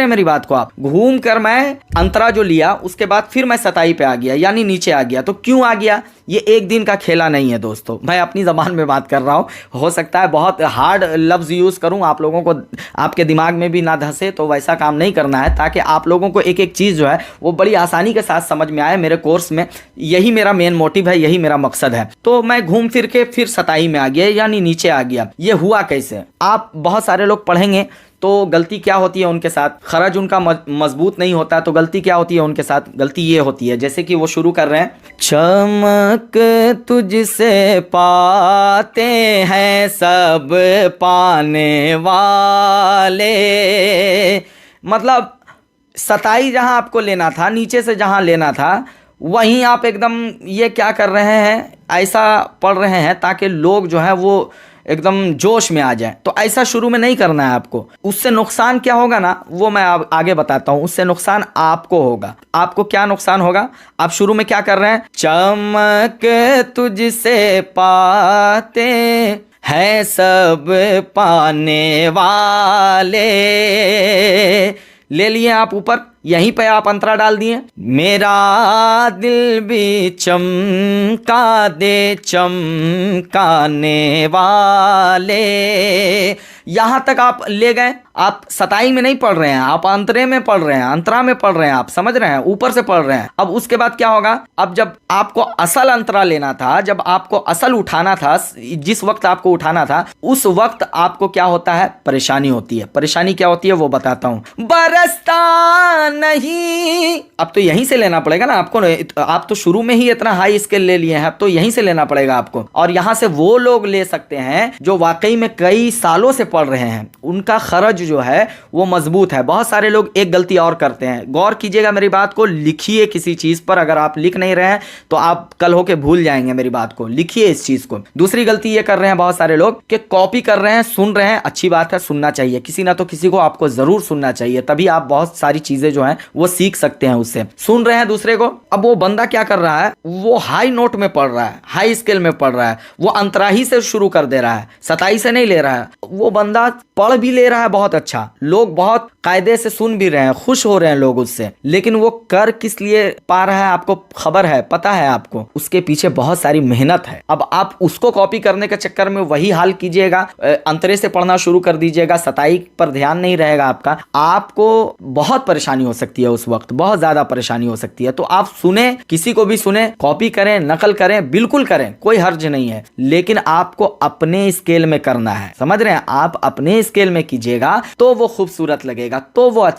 हैं मेरी बात को? आप घूम कर मैं अंतरा जो लिया उसके बाद फिर मैं सताई पे आ गया, यानी नीचे आ गया। तो क्यों आ गया? ये एक दिन का खेला नहीं है दोस्तों, मैं अपनी जबान में बात कर रहा हूं। हो सकता है बहुत हार्ड लफ्ज यूज करूं, आप लोगों को आपके दिमाग में भी ना धंसे, तो वैसा काम नहीं करना है, ताकि आप लोगों को एक एक चीज जो है वो बड़ी आसानी के साथ समझ में आए। मेरे कोर्स में यही मेरा मेन मोटिव है, यही मेरा मकसद है। तो मैं घूम फिर के फिर सताई में आ गया, यानी नीचे आ गया। ये हुआ कैसे? आप बहुत सारे लोग पढ़ेंगे तो गलती क्या होती है उनके साथ, खरज उनका मजबूत नहीं होता, तो गलती क्या होती है उनके साथ? गलती ये होती है, जैसे कि वो शुरू कर रहे हैं, चमक तुझसे पाते हैं सब पाने वाले। मतलब सताई जहां आपको लेना था, नीचे से जहां लेना था, वहीं आप एकदम ये क्या कर रहे हैं, ऐसा पढ़ रहे हैं ताकि लोग जो है वो एकदम जोश में आ जाए। तो ऐसा शुरू में नहीं करना है आपको। उससे नुकसान क्या होगा ना, वो मैं आगे बताता हूं। उससे नुकसान आपको होगा। आपको क्या नुकसान होगा? आप शुरू में क्या कर रहे हैं, चमक तुझसे पाते हैं सब पाने वाले, ले लिए आप ऊपर, यहीं पे आप अंतरा डाल दिए, मेरा दिल भी चमका दे चमकाने वाले। यहां तक आप ले गए। आप सताई में नहीं पढ़ रहे हैं, आप अंतरे में पढ़ रहे हैं, अंतरा में पढ़ रहे हैं, आप समझ रहे हैं, ऊपर से पढ़ रहे हैं। अब उसके बाद क्या होगा? अब जब आपको असल अंतरा लेना था, जब आपको असल उठाना था, जिस वक्त आपको उठाना था, उस वक्त आपको क्या होता है? परेशानी होती है। परेशानी क्या होती है वो बताता हूं। बरसता नहीं, अब तो यहीं से लेना पड़ेगा ना आपको। आप तो शुरू में ही इतना हाई स्केल ले लिए हैं, अब तो यहीं से लेना पड़ेगा आपको। और यहां से वो लोग ले सकते हैं जो वाकई में कई सालों से पढ़ रहे हैं, उनका खरज जो है वो मजबूत है। बहुत सारे लोग एक गलती और करते हैं, गौर कीजिएगा मेरी बात को, लिखिए किसी चीज पर। अगर आप लिख नहीं रहे हैं तो आप कल होके भूल जाएंगे मेरी बात को, लिखिए इस चीज को। दूसरी गलती ये कर रहे हैं बहुत सारे लोग कि कॉपी कर रहे हैं, सुन रहे हैं, अच्छी बात है, सुनना चाहिए, किसी ना तो किसी को आपको जरूर सुनना चाहिए, तभी आप बहुत सारी चीजें जो है वो सीख सकते हैं उससे। सुन रहे हैं दूसरे को। अब वो बंदा क्या कर रहा है, वो हाई नोट में पढ़ रहा है, हाई स्केल में पढ़ रहा है, वो अंतराही से शुरू कर दे रहा है, सताई से नहीं ले रहा है। वो बंदा पढ़ भी ले रहा है बहुत अच्छा, लोग बहुत कायदे से सुन भी रहे हैं, खुश हो रहे हैं लोग उससे, लेकिन वो कर किस लिए पा रहा है आपको खबर है, पता है आपको, उसके पीछे बहुत सारी मेहनत है। अब आप उसको कॉपी करने के चक्कर में वही हाल कीजिएगा, अंतरे से पढ़ना शुरू कर दीजिएगा, सताई पर ध्यान नहीं रहेगा आपका, आपको बहुत परेशानी हो सकती है उस वक्त, बहुत ज्यादा परेशानी हो सकती है। तो आप सुने, किसी को भी सुने, कॉपी करें, नकल करें, बिल्कुल करें, कोई हर्ज नहीं है, लेकिन आपको अपने स्केल में करना है, समझ रहे हैं? आप अपने स्केल में कीजिएगा तो वो खूबसूरत लगेगा, तो वो अच्छा